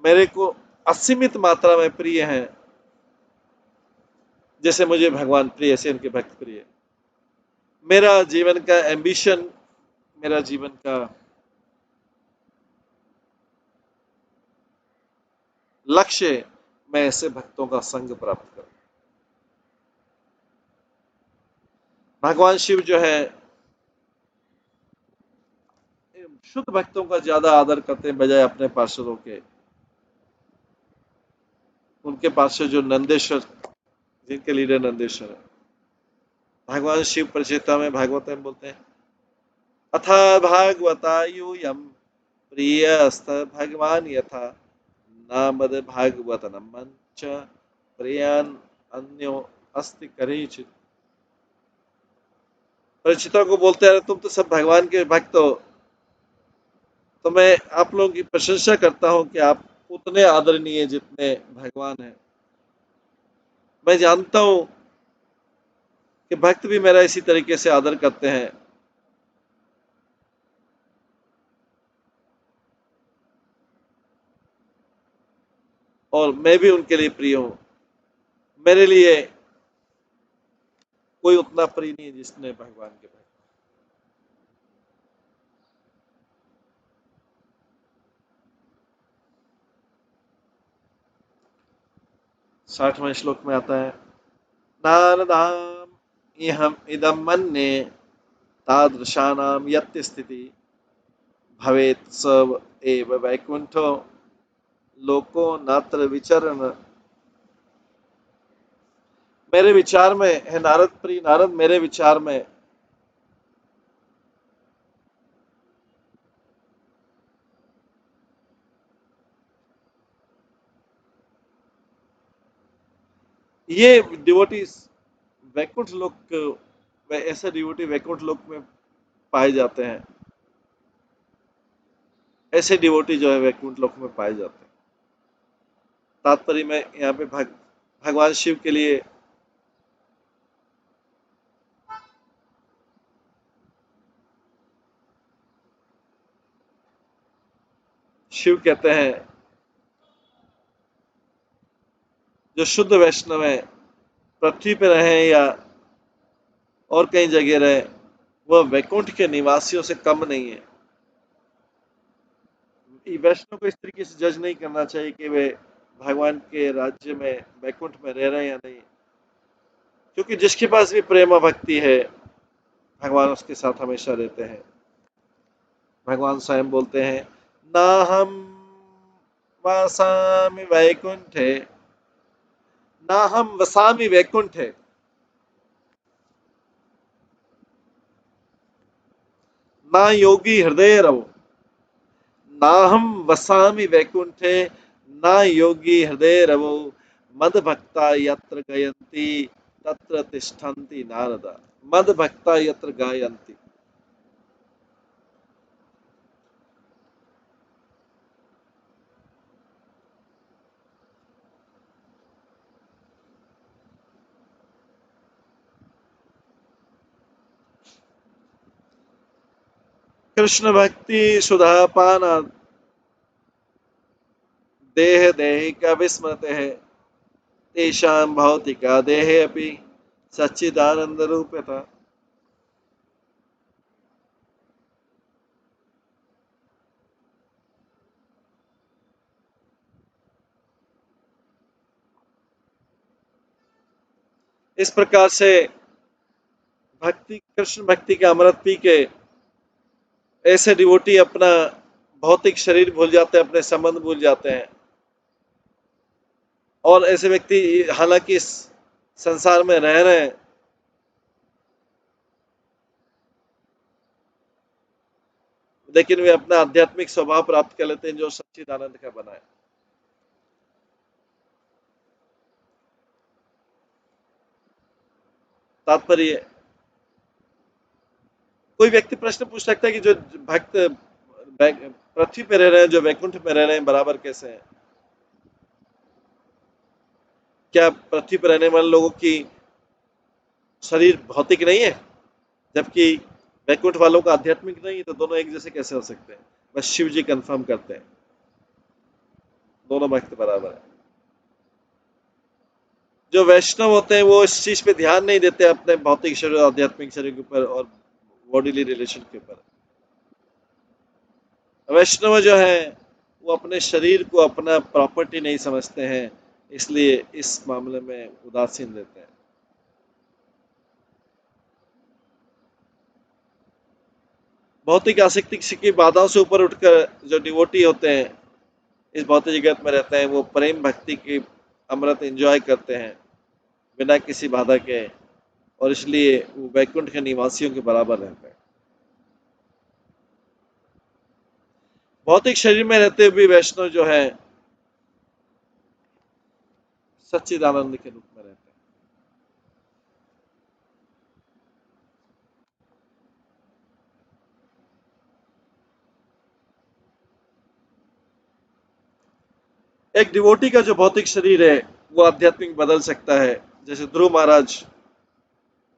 A: मेरे को असीमित मात्रा में प्रिय हैं, जैसे मुझे भगवान प्रिय, ऐसे उनके भक्त प्रिय। मेरा जीवन का एम्बिशन, मेरा जीवन का लक्ष्य, मैं ऐसे भक्तों का संग प्राप्त करूं। भगवान शिव जो है शुद्ध भक्तों का ज्यादा आदर करते हैं बजाय अपने पार्षदों के। उनके पार्षद जो नंदेश्वर, जिनके लीडर नंदेश्वर है, भगवान शिव परिचिता में भागवत में बोलते हैं, अथा भागवता यूयम प्रियस्त भगवान यथा नामद भागवत मंच प्रियान अन्यो अस्ति करीचित। परिचिता को बोलते हैं, तुम तो सब भगवान के भक्त हो, तो मैं आप लोगों की प्रशंसा करता हूं कि आप उतने आदरणीय जितने भगवान हैं। मैं जानता हूं कि भक्त भी मेरा इसी तरीके से आदर करते हैं, और मैं भी उनके लिए प्रिय हूं। मेरे लिए कोई उतना प्रिय नहीं है जिसने भगवान के भक्त। 60वें श्लोक में आता है, नारदाम इहम इदम मन्ये तादृशानाम यत्ति स्थिति भवेत् सब एव वैकुंठो लोको नात्र विचरण। मेरे विचार में है नारद, प्रिय नारद, मेरे विचार में ये डिवोटीज वैकुंठ लोक, ऐसे डिवोटी वैकुंठ लोक में पाए जाते हैं, ऐसे डिवोटी जो है वैकुंठ लोक में पाए जाते हैं। तात्पर्य में यहाँ पे भगवान शिव के लिए शिव कहते हैं, जो शुद्ध वैष्णव है, पृथ्वी पे रहे या और कहीं जगह रहे, वह वैकुंठ के निवासियों से कम नहीं है। वैष्णव को इस तरीके से जज नहीं करना चाहिए कि वे भगवान के राज्य में, वैकुंठ में रह रहे हैं या नहीं, क्योंकि जिसके पास भी प्रेम भक्ति है, भगवान उसके साथ हमेशा रहते हैं। भगवान स्वयं बोलते हैं, ना हम वासामि वैकुंठे, ना हम वसामि वैकुंठे, ना योगी हृदय रहो, ना हम वसामि वैकुंठे, ना योगी हृदय रवो, मद भक्ता यत्र गयंती तत्र तिष्ठन्ति नारदा। मद भक्ता यत्र गायन्ति। कृष्ण भक्ति सुधा पान देह देहिका विस्मृतेः तेषां भौतिका देहे अपि सच्चिदानंद रूपता। इस प्रकार से भक्ति कृष्ण भक्ति का अमृत पी के ऐसे डिवोटी अपना भौतिक शरीर भूल जाते हैं, अपने संबंध भूल जाते हैं। और ऐसे व्यक्ति हालांकि इस संसार में रह रहे हैं, लेकिन वे अपना आध्यात्मिक स्वभाव प्राप्त कर लेते हैं जो सच्चिदानंद का बना है। तात्पर्य, कोई व्यक्ति प्रश्न पूछ सकता है कि जो भक्त पृथ्वी पे रह रहे हैं, जो वैकुंठ में रह रहे हैं, बराबर कैसे हैं? क्या पृथ्वी पर रहने वाले लोगों की शरीर भौतिक नहीं है, जबकि वैकुंठ वालों का आध्यात्मिक नहीं है? तो दोनों एक जैसे कैसे हो सकते हैं? बस शिव जी कंफर्म करते हैं दोनों भक्त बराबर है। जो वैष्णव होते हैं वो इस चीज पे ध्यान नहीं देते अपने भौतिक शरीर और आध्यात्मिक शरीर के ऊपर और बॉडीली रिलेशन के ऊपर। वैष्णव जो है वो अपने शरीर को अपना प्रॉपर्टी नहीं समझते हैं, इसलिए इस मामले में उदासीन रहते हैं। भौतिक आसक्ति की बाधाओं से ऊपर उठकर जो डिवोटी होते हैं, इस भौतिक जगत में रहते हैं, वो प्रेम भक्ति की अमृत एंजॉय करते हैं बिना किसी बाधा के, और इसलिए वो वैकुंठ के निवासियों के बराबर रहते हैं। भौतिक शरीर में रहते हुए भी वैष्णव जो है सच्चिदानंद के रूप में रहते हैं। एक डिवोटी का जो भौतिक शरीर है वो आध्यात्मिक बदल सकता है। जैसे ध्रुव महाराज,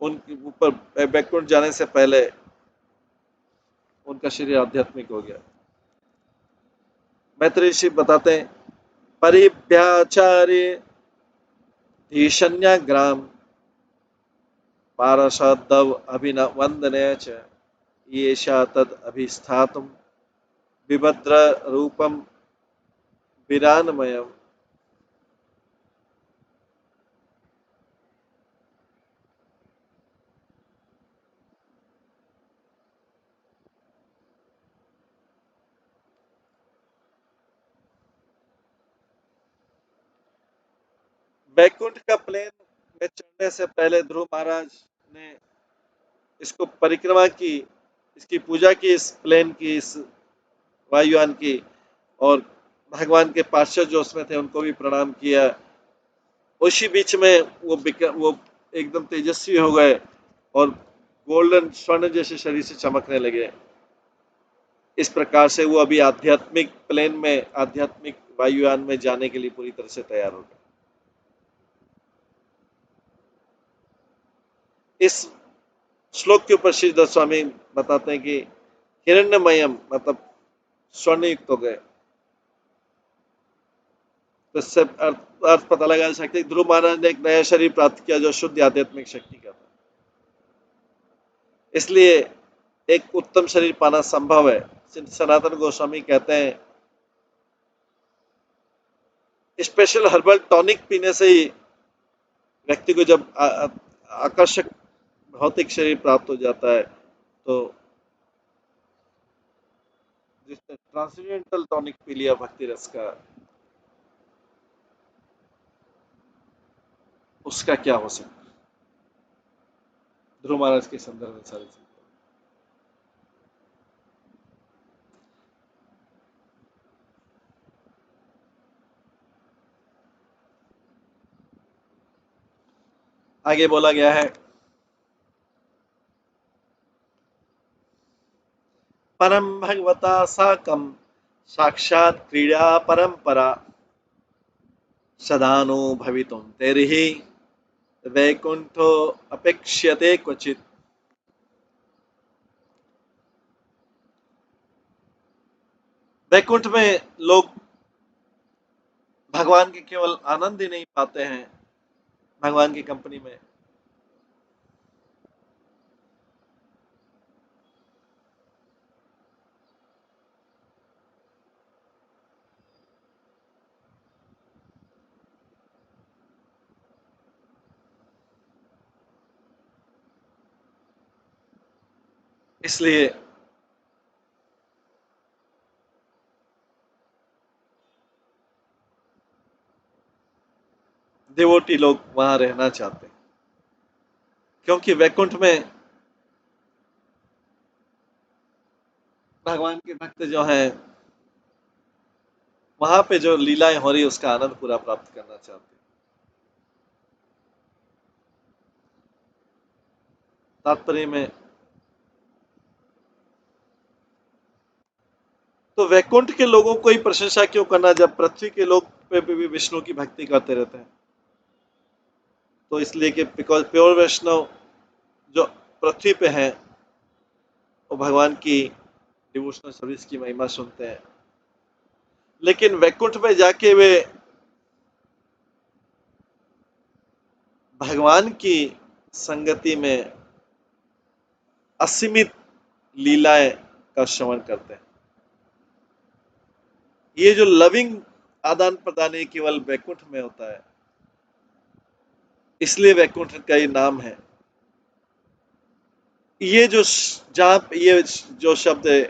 A: उनके ऊपर बैकुंठ जाने से पहले उनका शरीर आध्यात्मिक हो गया। मैत्री ऋषि बताते हैं, परिभ्याचार्य धीशन्याग्राम पारशद्दव अभिनवंदने च येषा तद अभिस्थातुम विभद्र रूपम विरानमयम। बैकुंठ का प्लेन में चढ़ने से पहले ध्रुव महाराज ने इसको परिक्रमा की, इसकी पूजा की, इस प्लेन की, इस वायुयान की, और भगवान के पार्षद जो उसमें थे उनको भी प्रणाम किया। उसी बीच में वो एकदम तेजस्वी हो गए और गोल्डन स्वर्ण जैसे शरीर से चमकने लगे। इस प्रकार से वो अभी आध्यात्मिक प्लेन में, आध्यात्मिक वायुयान में जाने के लिए पूरी तरह से तैयार हो गए। इस श्लोक के ऊपर श्री दत्त स्वामी बताते हैं कि हिरण्यमयम मतलब स्वर्ण युक्त हो गए। तो इससे अर्थ पता लगा सकते हैं ध्रुव महाराज ने एक नया शरीर प्राप्त किया जो शुद्ध आध्यात्मिक शक्ति का था। इसलिए एक उत्तम शरीर पाना संभव है। सनातन गोस्वामी कहते हैं स्पेशल हर्बल टॉनिक पीने से ही व्यक्ति को जब आकर्षक भौतिक शरीर प्राप्त हो जाता है, तो जिसने ट्रांसेंडेंटल टॉनिक पी लिया भक्ति रस का, उसका क्या हो सकता है? ध्रुव महाराज के संदर्भ में सारी चीज आगे बोला गया है। परम भगवता साकं साक्षात् क्रीडा परंपरा सदानु भवितुं तेरिहि वैकुंठो अपेक्ष्यते क्वचित। वैकुंठ में लोग भगवान के केवल आनंद ही नहीं पाते हैं भगवान की कंपनी में, इसलिए देवोटी लोग वहां रहना चाहते हैं, क्योंकि वैकुंठ में भगवान के भक्त जो हैं वहां पे जो लीलाएं हो रही है उसका आनंद पूरा प्राप्त करना चाहते हैं। तात्पर्य में तो वैकुंठ के लोगों को ही प्रशंसा क्यों करना जब पृथ्वी के लोग पे भी विष्णु की भक्ति करते रहते हैं। तो इसलिए कि बिकॉज प्योर वैष्णव जो पृथ्वी पे हैं वो भगवान की डिवोशनल सर्विस की महिमा सुनते हैं, लेकिन वैकुंठ में जाके वे भगवान की संगति में असीमित लीलाएं का श्रवण करते हैं। ये जो लविंग आदान प्रदान है केवल वैकुंठ में होता है, इसलिए वैकुंठ का ये नाम है। ये जो जहां ये जो शब्द है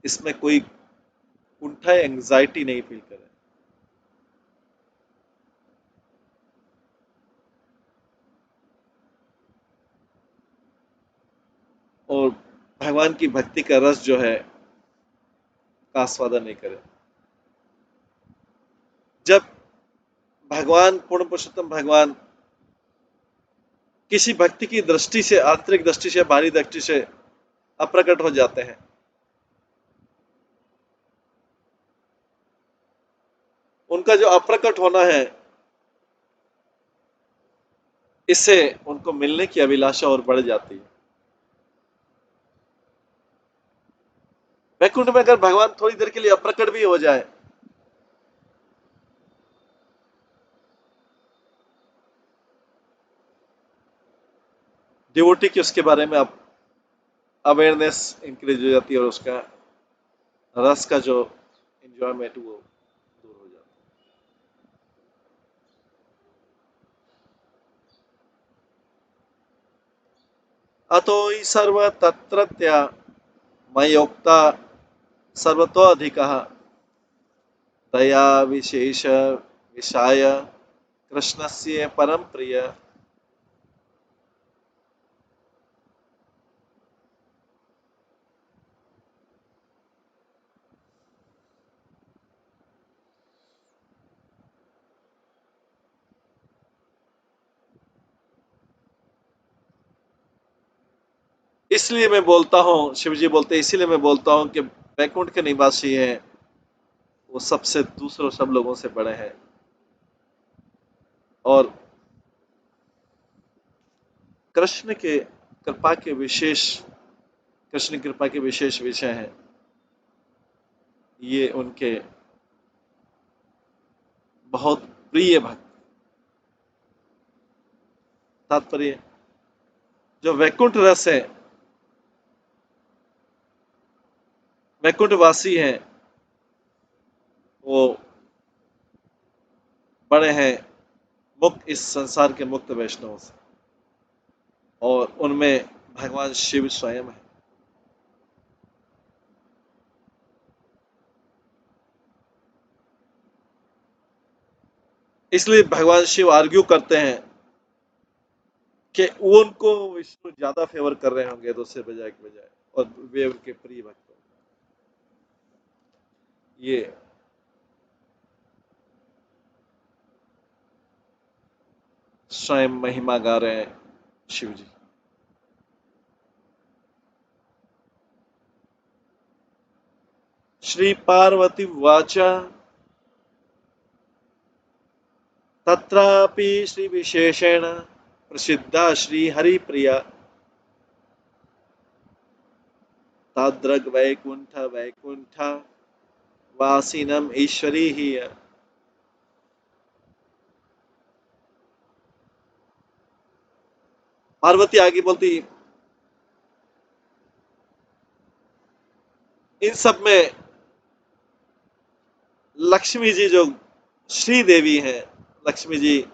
A: इसमें कोई कुंठा एंजाइटी नहीं फील करे। और भगवान की भक्ति का रस जो है का आस्वादन नहीं करे। जब भगवान पूर्ण पुरुषोत्तम भगवान किसी भक्ति की दृष्टि से आंतरिक दृष्टि से बाहरी दृष्टि से अप्रकट हो जाते हैं, उनका जो अप्रकट होना है इससे उनको मिलने की अभिलाषा और बढ़ जाती है। वैकुंठ में अगर भगवान थोड़ी देर के लिए अप्रकट भी हो जाए डिवोटी की उसके बारे में अब अवेयरनेस इंक्रीज हो जाती है और उसका रस का जो एंजॉयमेंट वो दूर हो जाता है। अतो ही सर्व तत्रत्य मयोक्ता सर्वतो अधिकः दया विशेष विषाय कृष्णस्य परम प्रिय। इसलिए मैं बोलता हूँ, शिव जी बोलते हैं, इसीलिए मैं बोलता हूँ कि वैकुंठ के निवासी हैं वो सबसे दूसरों सब लोगों से बड़े हैं और कृष्ण के कृपा के विशेष कृष्ण कृपा के विशेष विषय हैं ये उनके बहुत प्रिय भक्त। तात्पर्य जो वैकुंठ रस है वैकुंठवासी हैं वो बड़े हैं मुक्त इस संसार के मुक्त वैष्णव से और उनमें भगवान शिव स्वयं है। इसलिए भगवान शिव आर्ग्यू करते हैं कि वो उनको विष्णु ज्यादा फेवर कर रहे होंगे दूसरे बजाय के बजाय और वे उनके प्रिय भक्त होंगे। ये स्वयं महिमा गा रहे हैं शिव जी। श्री पार्वती उवाच तत्रापि श्री विशेषेण प्रसिद्धा श्री हरिप्रिया ताद्रग वैकुंठ वैकुंठ वासिनम ईश्वरी ही। पार्वती आगे बोलती, इन सब में लक्ष्मी जी जो श्री देवी है, लक्ष्मी जी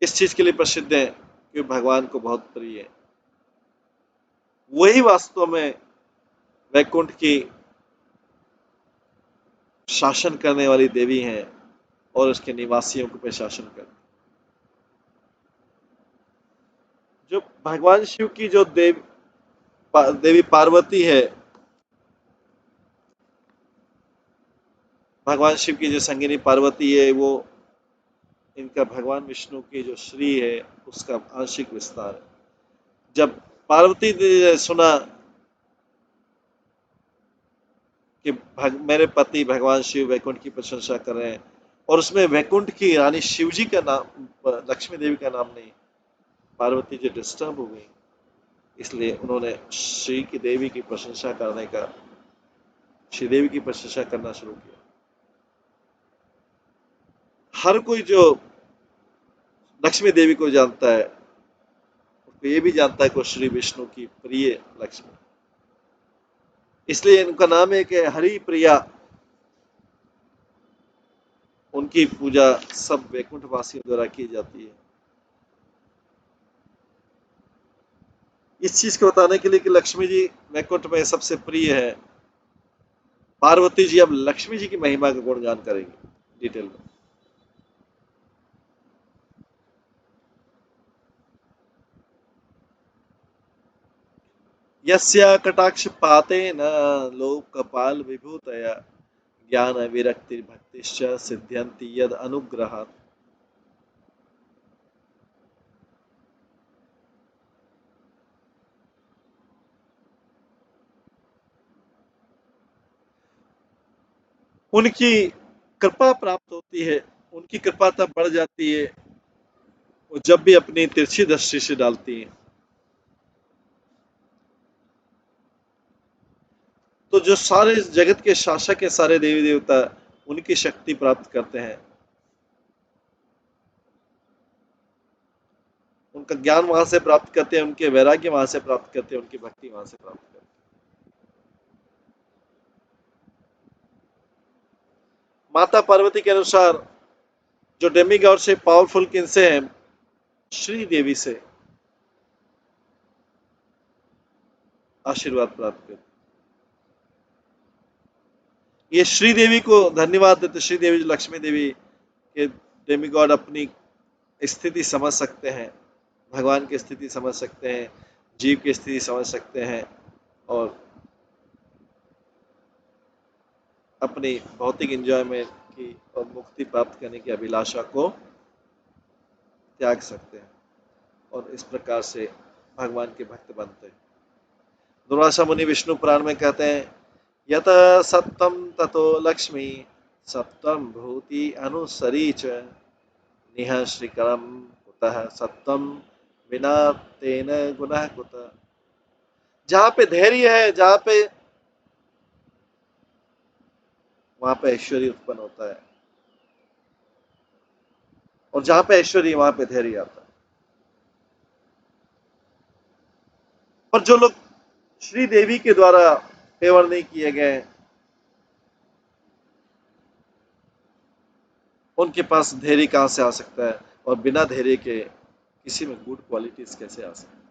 A: इस चीज के लिए प्रसिद्ध है कि भगवान को बहुत प्रिय है। वही वास्तव में वैकुंठ की शासन करने वाली देवी हैं और उसके निवासियों को पे शासन करती। जो भगवान शिव की जो देवी पार्वती है, भगवान शिव की जो संगिनी पार्वती है, वो इनका भगवान विष्णु की जो श्री है उसका आंशिक विस्तार है। जब पार्वती ने सुना कि मेरे पति भगवान शिव वैकुंठ की प्रशंसा कर रहे हैं और उसमें वैकुंठ की रानी शिव जी का नाम, लक्ष्मी देवी का नाम नहीं, पार्वती जी डिस्टर्ब हो गई। इसलिए उन्होंने श्री की देवी की प्रशंसा करने का, श्रीदेवी की प्रशंसा करना शुरू किया। हर कोई जो लक्ष्मी देवी को जानता है, उसको ये भी जानता है कि श्री विष्णु की प्रिय लक्ष्मी, इसलिए इनका नाम है कि हरि प्रिया। उनकी पूजा सब वैकुंठ वासियों द्वारा की जाती है। इस चीज को बताने के लिए कि लक्ष्मी जी वैकुंठ में सबसे प्रिय है, पार्वती जी अब लक्ष्मी जी की महिमा का गुणगान करेंगे डिटेल में। यस्या कटाक्ष पातेन लोकपाल विभूतया ज्ञान विरक्ति भक्तिश्च सिद्ध्यन्ति यद अनुग्रहात्। उनकी कृपा प्राप्त होती है, उनकी कृपा तब बढ़ जाती है वो जब भी अपनी तिरछी दृष्टि से डालती है। तो जो सारे जगत के शासक है, सारे देवी देवता उनकी शक्ति प्राप्त करते हैं, उनका ज्ञान वहां से प्राप्त करते हैं, उनके वैराग्य वहां से प्राप्त करते हैं, उनकी भक्ति वहां से प्राप्त करते हैं। माता पार्वती के अनुसार जो डेमीगॉड से पावरफुल किनसे हैं, श्री देवी से आशीर्वाद प्राप्त करते। ये श्री देवी को धन्यवाद देते। श्री देवी जो लक्ष्मी देवी के डेमीगॉड अपनी स्थिति समझ सकते हैं, भगवान की स्थिति समझ सकते हैं, जीव की स्थिति समझ सकते हैं और अपनी भौतिक एंजॉयमेंट की और मुक्ति प्राप्त करने की अभिलाषा को त्याग सकते हैं और इस प्रकार से भगवान के भक्त बनते हैं। दुर्वासा मुनि विष्णु पुराण में कहते हैं, यत सत्तम ततो लक्ष्मी सप्तम भूति अनुसरी च निह श्रीकरम कुतः सत्तम बिना तेन गुणः कुतः। जहाँ पे धैर्य है, जहाँ पे, वहां पे ऐश्वर्य उत्पन्न होता है और जहाँ पे ऐश्वर्य वहां पे धैर्य आता है। और जो लोग श्री देवी के द्वारा फेवर नहीं किए गए, उनके पास धैर्य कहाँ से आ सकता है और बिना धैर्य के किसी में गुड क्वालिटीज कैसे आ सकती है।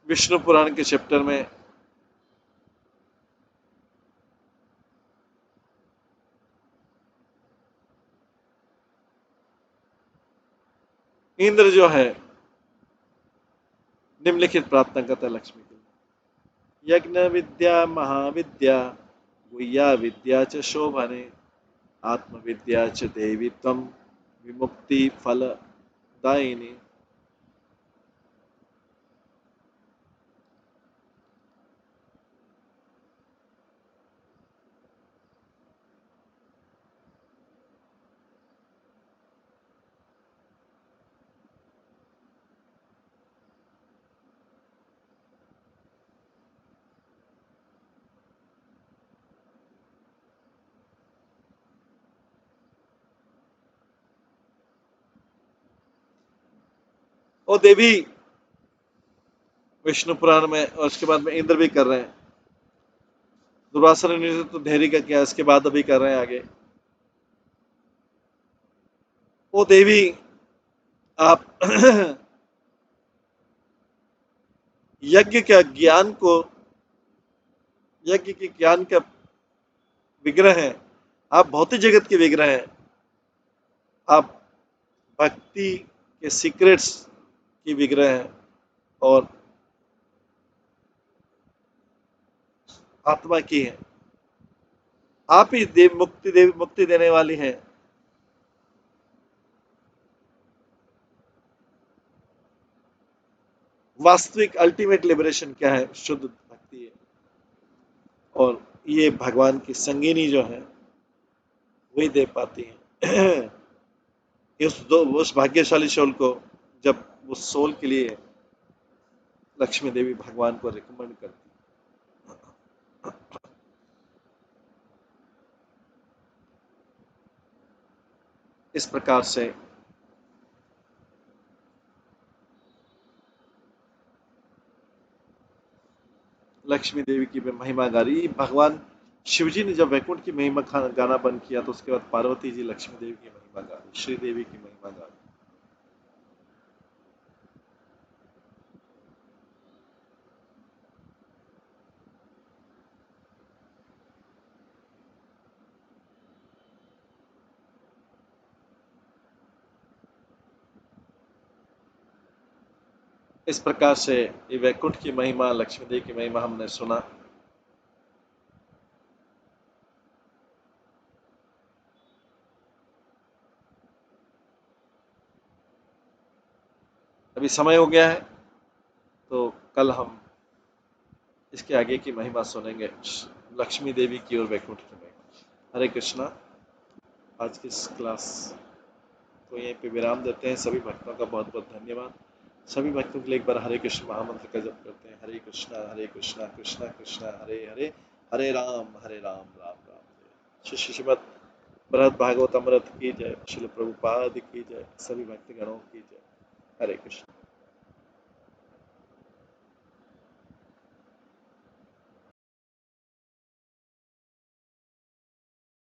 A: विष्णु पुराण के चैप्टर में इंद्र जो है निम्नलिखित प्रार्थना करता है लक्ष्मी के लिए। यज्ञ विद्या महाविद्या गुह्या विद्या च शोभने आत्मविद्या च देवी त्वं विमुक्ति फलदायिनी। ओ देवी, विष्णु पुराण में और उसके बाद में इंद्र भी कर रहे हैं। दुर्वासा ने तो धैर्य का किया, इसके बाद अभी कर रहे हैं आगे। ओ देवी, आप यज्ञ के ज्ञान को, यज्ञ के ज्ञान का विग्रह है, आप भौतिक जगत के विग्रह हैं, आप भक्ति के सीक्रेट्स की विग्रह हैं और आत्मा की है। आप ही मुक्ति देने वाली हैं। वास्तविक अल्टीमेट लिबरेशन क्या है? शुद्ध भक्ति है। और ये भगवान की संगिनी जो है वही दे पाती है। उस भाग्यशाली सोल को, जब उस सोल के लिए लक्ष्मी देवी भगवान को रिकमेंड करती है। इस प्रकार से लक्ष्मी देवी की महिमा गा रही। भगवान शिवजी ने जब वैकुंठ की महिमा गाना बंद किया तो उसके बाद पार्वती जी लक्ष्मी देवी की महिमा गा रही, श्री देवी की महिमा गा रही। इस प्रकार से ये वैकुंठ की महिमा, लक्ष्मी देवी की महिमा हमने सुना। अभी समय हो गया है तो कल हम इसके आगे की महिमा सुनेंगे, लक्ष्मी देवी की और वैकुंठ की महिमा। हरे कृष्णा। आज की इस क्लास को यहीं पे विराम देते हैं। सभी भक्तों का बहुत बहुत धन्यवाद। सभी भक्तों के लिए एक बार हरे कृष्ण महामंत्र का जप करते हैं। हरे कृष्णा कृष्णा कृष्णा हरे हरे, हरे राम राम राम। श्री श्रीमद् बृहद भागवत अमृत की जय। श्रील प्रभुपाद की जय। सभी भक्तगणों की जय। हरे कृष्ण।